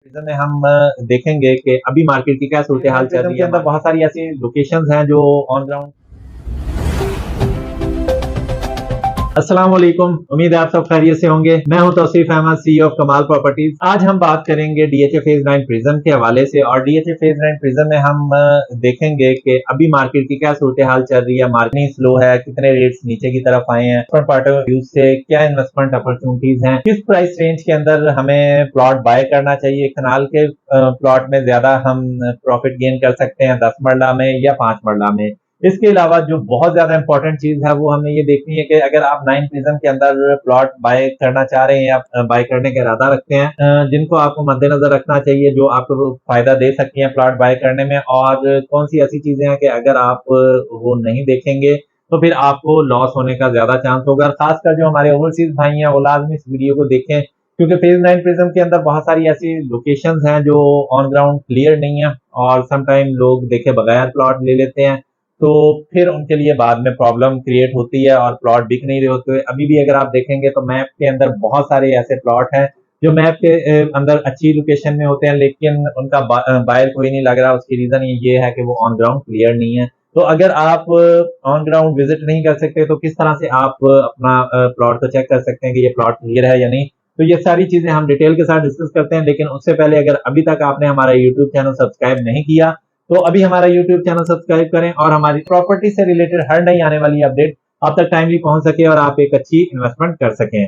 में हम देखेंगे कि अभी मार्केट की क्या सूरत हाल चल रही है। अंदर बहुत सारी ऐसी लोकेशंस हैं जो ऑन ग्राउंड। अस्सलाम वालेकुम, उम्मीद है आप सब खैरियत से होंगे। मैं हूं तौसीफ अहमद, सीईओ ऑफ कमाल प्रॉपर्टीज। आज हम बात करेंगे डीएचए फेज 9 प्रिज्म के हवाले से। और डीएचए फेज 9 प्रिज्म में हम देखेंगे कि अभी मार्केट की क्या सूरत हाल चल रही है, मार्केट स्लो है, कितने रेट्स नीचे की तरफ आए हैं, पार्ट ऑफ व्यू से क्या इन्वेस्टमेंट अपॉर्चुनिटीज हैं, किस प्राइस रेंज के अंदर हमें प्लॉट बाय करना चाहिए, कनाल के प्लॉट में ज्यादा हम प्रॉफिट गेन कर सकते हैं 10 मरला में या 5 मरला में। इसके अलावा जो बहुत ज्यादा इंपॉर्टेंट चीज है वो हमें ये देखनी है कि अगर आप 9 प्रिज्म के अंदर प्लॉट बाय करना चाह रहे हैं या बाय करने का इरादा रखते हैं, जिनको आपको मद्देनजर रखना चाहिए जो आपको फायदा दे सकती हैं प्लॉट बाय करने में, और कौन सी ऐसी चीजें हैं कि अगर आप वो नहीं देखेंगे तो फिर आपको लॉस होने का ज्यादा चांस होगा। खासकर जो हमारे ओवरसीज भाई हैं वो लाजमी इस वीडियो को देखें, क्योंकि फेज 9 प्रिज्म के अंदर बहुत सारी ऐसी लोकेशंस हैं जो ऑन ग्राउंड क्लियर नहीं है, और समटाइम लोग देखे बगैर प्लॉट ले लेते हैं, तो फिर उनके लिए बाद में प्रॉब्लम क्रिएट होती है और प्लॉट बिक नहीं रहे होते। अभी भी अगर आप देखेंगे तो मैप के अंदर बहुत सारे ऐसे प्लॉट हैं जो मैप के अंदर अच्छी लोकेशन में होते हैं, लेकिन उनका बायर कोई नहीं लग रहा। उसकी रीजन ये है कि वो ऑन ग्राउंड क्लियर नहीं है। तो अगर आप ऑन ग्राउंड विजिट नहीं कर सकते तो किस तरह से आप अपना प्लॉट को चेक कर सकते हैं कि ये प्लॉट क्लियर है या नहीं। तो ये सारी चीजें हम डिटेल के साथ डिस्कस करते हैं, लेकिन उससे पहले अगर अभी तक आपने हमारा यूट्यूब चैनल सब्सक्राइब नहीं किया तो अभी हमारा यूट्यूब चैनल सब्सक्राइब करें, और हमारी प्रॉपर्टी से रिलेटेड हर नई आने वाली अपडेट आप तक टाइमली पहुंच सके और आप एक अच्छी इन्वेस्टमेंट कर सकें।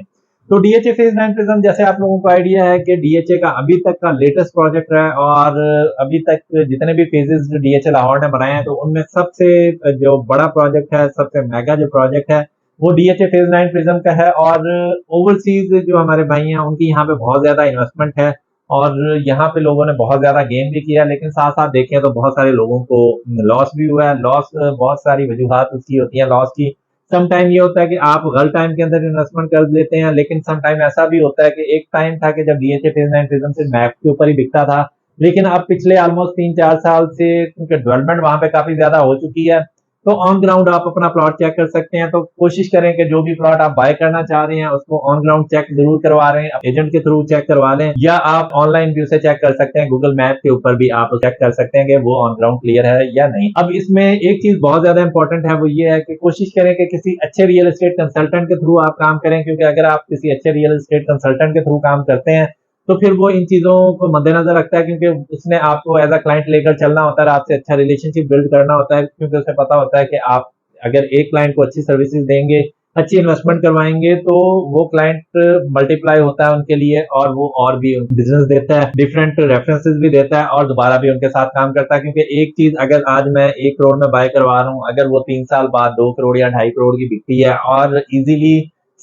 तो डीएचए फेज 9 प्रिज्म, जैसे आप लोगों को आइडिया है कि डीएचए का अभी तक का लेटेस्ट प्रोजेक्ट है, और अभी तक जितने भी फेजेस डीएचए लाहौर ने बनाए हैं तो उनमें सबसे जो बड़ा प्रोजेक्ट है, सबसे मेगा जो प्रोजेक्ट है वो डीएचए फेज 9 प्रिज्म का है। और ओवरसीज जो हमारे भाई हैं उनकी यहाँ पे बहुत ज्यादा इन्वेस्टमेंट है, और यहाँ पे लोगों ने बहुत ज्यादा गेम भी किया, लेकिन साथ साथ देखें तो बहुत सारे लोगों को लॉस भी हुआ है। लॉस बहुत सारी वजूहत उसकी होती है लॉस की। सम टाइम ये होता है कि आप गलत टाइम के अंदर इन्वेस्टमेंट कर देते हैं, लेकिन सम टाइम ऐसा भी होता है कि एक टाइम था कि जब डीएचए फेज 9 प्रिज्म से मैप के ऊपर ही बिकता था, लेकिन अब पिछले ऑलमोस्ट 3-4 साल से क्योंकि डेवलपमेंट वहां पे काफी ज्यादा हो चुकी है, तो ऑन ग्राउंड आप अपना प्लॉट चेक कर सकते हैं। तो कोशिश करें कि जो भी प्लॉट आप बाय करना चाह रहे हैं उसको ऑन ग्राउंड चेक जरूर करवा रहे हैं, एजेंट के थ्रू चेक करवा लें, या आप ऑनलाइन व्यू से चेक कर सकते हैं, गूगल मैप के ऊपर भी आप चेक कर सकते हैं कि वो ऑन ग्राउंड क्लियर है या नहीं। अब इसमें एक चीज बहुत ज्यादा इंपॉर्टेंट है, वो ये है कि कोशिश करें कि किसी अच्छे रियल एस्टेट कंसल्टेंट के थ्रू आप काम करें, क्योंकि अगर आप किसी अच्छे रियल एस्टेट कंसल्टेंट के थ्रू काम करते हैं तो फिर वो इन चीजों को मद्देनजर रखता है, क्योंकि उसने आपको एज अ क्लाइंट लेकर चलना होता है, आपसे अच्छा रिलेशनशिप बिल्ड करना होता है, क्योंकि उसे पता होता है कि आप अगर एक क्लाइंट को अच्छी सर्विसेज देंगे, अच्छी इन्वेस्टमेंट करवाएंगे, तो वो क्लाइंट मल्टीप्लाई होता है उनके लिए, और वो और भी बिजनेस देता है, डिफरेंट रेफरेंसेस भी देता है, और दोबारा भी उनके साथ काम करता है। क्योंकि एक चीज अगर आज मैं 1 करोड़ में बाय करवा रहा हूँ, अगर वो 3 साल बाद 2 करोड़ या 2.5 करोड़ की बिकती है और इजीली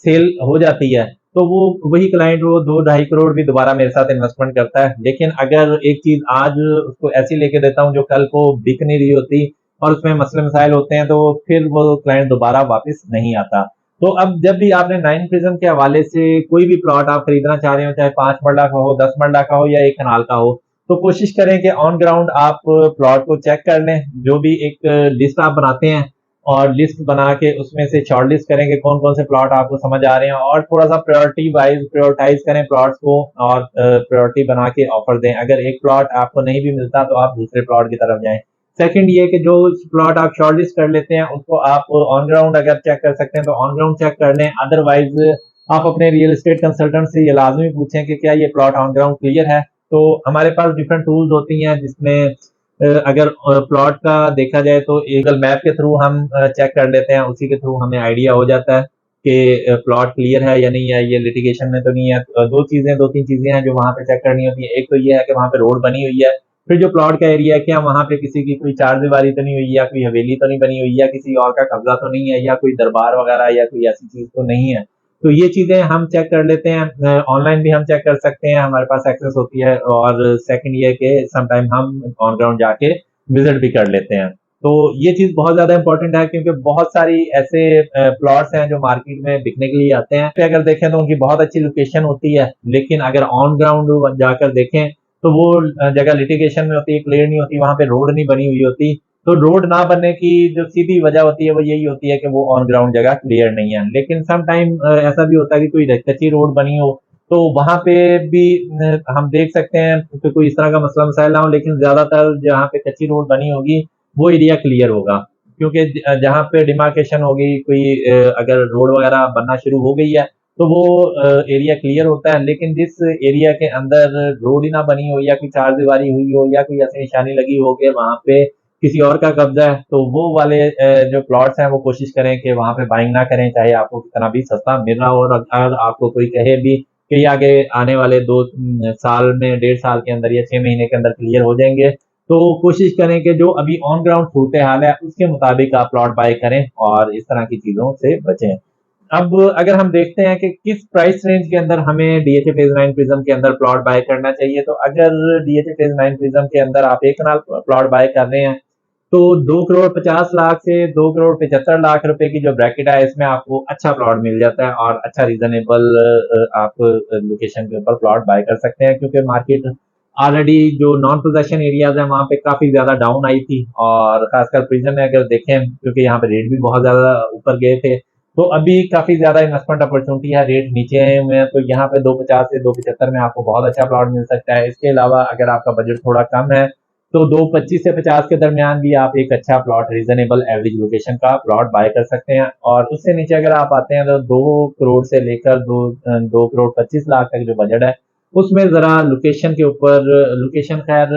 सेल हो जाती है, तो वो वही क्लाइंट वो 2-2.5 करोड़ भी दोबारा मेरे साथ इन्वेस्टमेंट करता है। लेकिन अगर एक चीज आज उसको ऐसी लेके देता हूँ जो कल को बिक नहीं रही होती और उसमें मसले मसाइल होते हैं, तो फिर वो क्लाइंट दोबारा वापस नहीं आता। तो अब जब भी आपने 9 प्रिज्म के हवाले से कोई भी प्लॉट आप खरीदना चाह रहे हो, चाहे 5 मरला का हो, 10 मरला का हो या 1 कनाल का हो, तो कोशिश करें कि ऑन ग्राउंड आप प्लॉट को चेक कर लें। जो भी एक लिस्ट आप बनाते हैं, और लिस्ट बना के उसमें से शॉर्ट लिस्ट करेंगे कौन कौन से प्लॉट आपको समझ आ रहे हैं, और थोड़ा सा प्रायोरिटी वाइज प्रायोरिटाइज करें प्लॉट्स को, और प्रायोरिटी बना के ऑफर दें। अगर एक प्लॉट आपको नहीं भी मिलता तो आप दूसरे प्लॉट की तरफ जाएं। सेकंड ये कि जो प्लॉट आप शॉर्ट लिस्ट कर लेते हैं उसको आप ऑन ग्राउंड अगर चेक कर सकते हैं तो ऑन ग्राउंड चेक कर लें। अदरवाइज आप अपने रियल एस्टेट कंसल्टेंट से ये लाजमी पूछें कि क्या ये प्लॉट ऑन ग्राउंड क्लियर है। तो हमारे पास डिफरेंट टूल्स होती हैं जिसमें अगर प्लॉट का देखा जाए तो गूगल मैप के थ्रू हम चेक कर लेते हैं, उसी के थ्रू हमें आइडिया हो जाता है कि प्लॉट क्लियर है या नहीं है, ये लिटिगेशन में तो नहीं है। दो तीन चीजें हैं जो वहां पे चेक करनी होती है। एक तो ये है कि वहां पे रोड बनी हुई है, फिर जो प्लॉट का एरिया है क्या वहां पे किसी की कोई चार दीवारी तो नहीं हुई, या कोई हवेली तो नहीं बनी हुई, या किसी और का कब्जा तो नहीं है, या कोई दरबार वगैरह या कोई ऐसी चीज तो नहीं है। तो ये चीजें हम चेक कर लेते हैं। ऑनलाइन भी हम चेक कर सकते हैं, हमारे पास एक्सेस होती है। और सेकंड ये कि समटाइम हम ऑन ग्राउंड जाके विजिट भी कर लेते हैं। तो ये चीज बहुत ज्यादा इंपॉर्टेंट है, क्योंकि बहुत सारी ऐसे प्लॉट्स हैं जो मार्केट में बिकने के लिए आते हैं, अगर देखें तो उनकी बहुत अच्छी लोकेशन होती है, लेकिन अगर ऑन ग्राउंड जाकर देखें तो वो जगह लिटिगेशन में होती है, क्लियर नहीं होती, वहां पे रोड नहीं बनी हुई होती। तो रोड ना बनने की जो सीधी वजह होती है वो यही होती है कि वो ऑन ग्राउंड जगह क्लियर नहीं है। लेकिन सम टाइम ऐसा भी होता है कि कोई कच्ची रोड बनी हो तो वहां पे भी हम देख सकते हैं कि कोई इस तरह का मसला मसाइल ना हो, लेकिन ज्यादातर जहाँ पे कच्ची रोड बनी होगी वो एरिया क्लियर होगा, क्योंकि जहाँ पे डिमार्केशन होगी, कोई अगर रोड वगैरह बनना शुरू हो गई है तो वो एरिया क्लियर होता है। लेकिन जिस एरिया के अंदर रोड ही ना बनी हो, या कोई चारदीवारी हुई हो, या कोई ऐसी निशानी लगी हो कि वहां पे किसी और का कब्जा है, तो वो वाले जो प्लॉट्स हैं वो कोशिश करें कि वहां पे बाइंग ना करें, चाहे आपको कितना भी सस्ता मिल रहा हो। और अगर आपको कोई कहे भी कि ये आगे आने वाले 2 साल में, 1.5 साल के अंदर या 6 महीने के अंदर क्लियर हो जाएंगे, तो कोशिश करें कि जो अभी ऑन ग्राउंड सूरत हाल है उसके मुताबिक आप प्लॉट बाय करें और इस तरह की चीजों से बचें। अब अगर हम देखते हैं कि किस प्राइस रेंज के अंदर हमें डीएचए फेज 9 प्रिज्म के अंदर प्लॉट बाय करना चाहिए, तो अगर डीएचए फेज 9 प्रिज्म के अंदर आप एक कनाल प्लॉट बाय कर रहे हैं, तो 2 करोड़ 50 लाख से 2 करोड़ 75 लाख रुपए की जो ब्रैकेट है, इसमें आपको अच्छा प्लॉट मिल जाता है और अच्छा रीजनेबल आप लोकेशन के ऊपर प्लॉट बाय कर सकते हैं, क्योंकि मार्केट ऑलरेडी जो नॉन पोजेशन एरियाज है वहां पे काफी ज्यादा डाउन आई थी। और खासकर प्रिज्म में अगर देखें, क्योंकि यहाँ पे रेट भी बहुत ज्यादा ऊपर गए थे, तो अभी काफी ज्यादा इन्वेस्टमेंट अपॉर्चुनिटी है, रेट नीचे आए हुए हैं, तो यहाँ पे 250 से 275 में आपको बहुत अच्छा प्लॉट मिल सकता है। इसके अलावा अगर आपका बजट थोड़ा कम है, तो 225 से 50 के दरमियान भी आप एक अच्छा प्लॉट, रीजनेबल एवरेज लोकेशन का प्लॉट बाय कर सकते हैं। और उससे नीचे अगर आप आते हैं तो 2 करोड़ से लेकर 2 करोड़ 25 लाख तक जो बजट है, उसमें जरा लोकेशन के ऊपर, लोकेशन खैर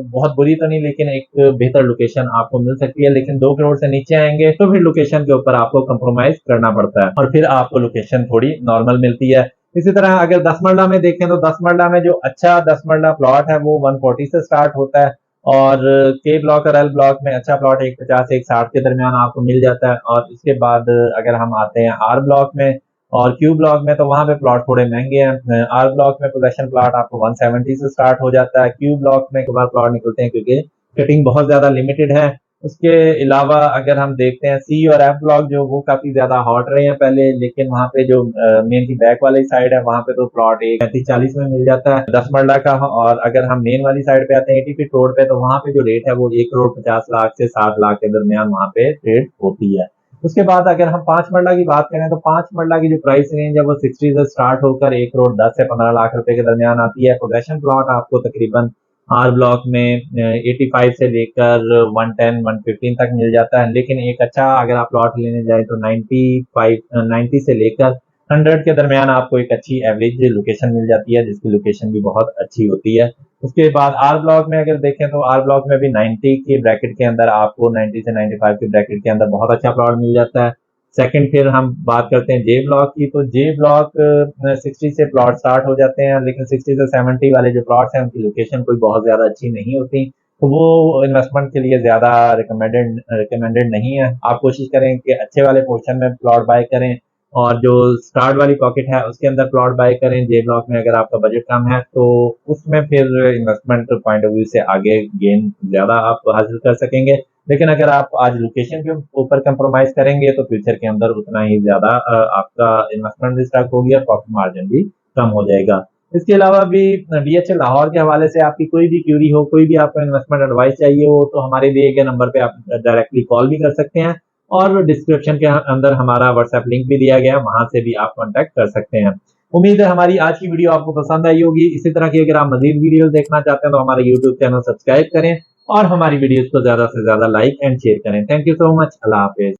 बहुत बुरी तो नहीं, लेकिन एक बेहतर लोकेशन आपको मिल सकती है। लेकिन 2 करोड़ से नीचे आएंगे तो फिर लोकेशन के ऊपर आपको कंप्रोमाइज करना पड़ता है और फिर आपको लोकेशन थोड़ी नॉर्मल मिलती है। इसी तरह अगर 10 मरला में देखें, तो 10 मरला में जो अच्छा 10 मरला प्लॉट है वो 140 से स्टार्ट होता है, और के ब्लॉक और एल ब्लॉक में अच्छा प्लॉट 150 से 160 के दरमियान आपको मिल जाता है। और इसके बाद अगर हम आते हैं आर ब्लॉक में और क्यू ब्लॉक में, तो वहां पे प्लॉट थोड़े महंगे हैं। आर ब्लॉक में पोजेशन प्लॉट आपको 170 से स्टार्ट हो जाता है, क्यू ब्लॉक में कई बार प्लॉट निकलते हैं क्योंकि कटिंग बहुत ज्यादा लिमिटेड है। उसके अलावा अगर हम देखते हैं सी और एफ ब्लॉक, जो वो काफी ज्यादा हॉट रहे हैं पहले, लेकिन वहां पे जो मेन की बैक वाली साइड है वहां पे तो प्लॉट 1 35 40 में मिल जाता है 10 मरला का। और अगर हम मेन वाली साइड पे आते हैं 80 फीट रोड पे, तो वहां पे जो रेट है वो 1 करोड़ 50 लाख से 60 लाख के दरमियान वहां पे ट्रेड होती है। उसके बाद अगर हम 5 मरला की बात करें, तो 5 मरला की जो प्राइस रेंज है वो 60 से स्टार्ट होकर 1 करोड़ 10 से 15 लाख रुपए के दरमियान आती है। पोजेशन प्लॉट आपको तकरीबन आर ब्लॉक में 85 से लेकर 110 115 तक मिल जाता है। लेकिन एक अच्छा अगर आप प्लॉट लेने जाए तो 90 से लेकर 100 के दरमियान आपको एक अच्छी एवरेज लोकेशन मिल जाती है, जिसकी लोकेशन भी बहुत अच्छी होती है। उसके बाद आर ब्लॉक में अगर देखें, तो आर ब्लॉक में भी 90 के ब्रैकेट के अंदर आपको 90 से 95 के ब्रैकेट के अंदर बहुत अच्छा प्लॉट मिल जाता है। सेकंड फिर हम बात करते हैं जे ब्लॉक की, तो जे ब्लॉक 60 से प्लॉट स्टार्ट हो जाते हैं, लेकिन 60 से 70 वाले जो प्लॉट्स हैं उनकी लोकेशन कोई बहुत ज्यादा अच्छी नहीं होती, तो वो इन्वेस्टमेंट के लिए ज्यादा रिकमेंडेड नहीं है। आप कोशिश करें कि अच्छे वाले पोर्शन में प्लॉट बाय करें, और जो स्टार्ट वाली पॉकेट है उसके अंदर प्लॉट बाय करें। जे ब्लॉक में अगर आपका बजट कम है तो उसमें फिर इन्वेस्टमेंट पॉइंट ऑफ व्यू से आगे गेन ज्यादा आप हासिल कर सकेंगे। लेकिन अगर आप आज लोकेशन के ऊपर कंप्रोमाइज करेंगे तो फ्यूचर के अंदर उतना ही ज्यादा आपका इन्वेस्टमेंट भी स्टक होगी और प्रॉफिट मार्जिन भी कम हो जाएगा। इसके अलावा भी डीएचए लाहौर के हवाले से आपकी कोई भी क्यूरी हो, कोई भी आपको इन्वेस्टमेंट एडवाइस चाहिए हो, तो हमारे दिए गए नंबर पे आप डायरेक्टली कॉल भी कर सकते हैं, और डिस्क्रिप्शन के अंदर हमारा व्हाट्सएप लिंक भी दिया गया है, वहां से भी आप कांटेक्ट कर सकते हैं। उम्मीद है हमारी आज की वीडियो आपको पसंद आई होगी। इसी तरह की अगर आप मजीद वीडियो देखना चाहते हैं तो हमारा यूट्यूब चैनल सब्सक्राइब करें और हमारी वीडियोस को ज्यादा से ज्यादा लाइक एंड शेयर करें। Thank you so much. Allah Hafiz.